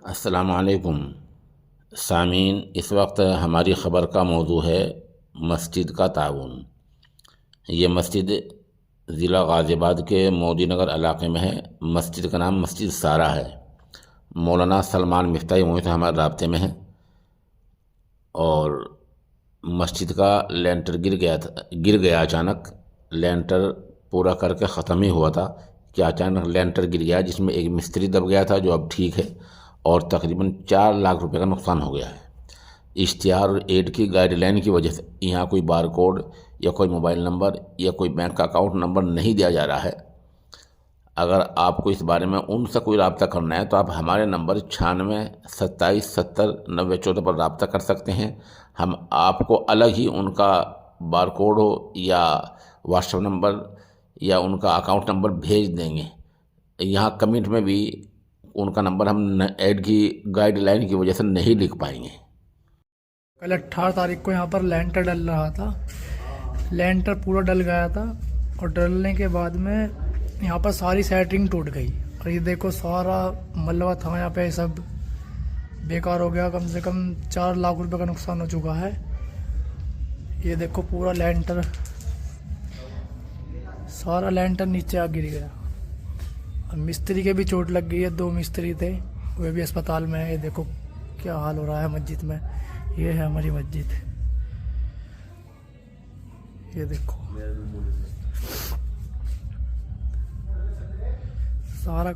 अस्सलामुअलैकुम सामीन। इस वक्त हमारी ख़बर का मौजू है मस्जिद का ताउन। ये मस्जिद ज़िला गाज़ियाबाद के मोदी नगर इलाके में है। मस्जिद का नाम मस्जिद सारा है। मौलाना सलमान मिफ्ताही वहीं से हमारे राब्ते में है। और मस्जिद का लेंटर गिर गया अचानक। लेंटर पूरा करके ख़त्म ही हुआ था कि अचानक लेंटर गिर गया, जिसमें एक मिस्त्री दब गया था जो अब ठीक है, और तकरीबन 4 लाख रुपए का नुकसान हो गया है। इश्तिहार और एड की गाइडलाइन की वजह से यहाँ कोई बार कोड या कोई मोबाइल नंबर या कोई बैंक अकाउंट नंबर नहीं दिया जा रहा है। अगर आपको इस बारे में उनसे कोई रब्ता करना है तो आप हमारे नंबर 96 27 70 90 14 पर रब्ता कर सकते हैं। हम आपको अलग ही उनका बार कोड हो या व्हाट्सएप नंबर या उनका अकाउंट नंबर भेज देंगे। यहाँ कमेंट में भी उनका नंबर हम ऐड की गाइडलाइन की वजह से नहीं लिख पाएंगे। कल 18 तारीख को यहाँ पर लेंटर डल रहा था। लेंटर पूरा डल गया था और डलने के बाद में यहाँ पर सारी सेटिंग टूट गई। और ये देखो सारा मलबा था यहाँ पे, सब बेकार हो गया। कम से कम 4 लाख रुपए का नुकसान हो चुका है। ये देखो पूरा लेंटर, सारा लेंटर नीचे आ गिर गया। और मिस्त्री के भी चोट लग गई है। 2 मिस्त्री थे, वे भी अस्पताल में है। ये देखो क्या हाल हो रहा है मस्जिद में। ये है हमारी मस्जिद, ये देखो सारा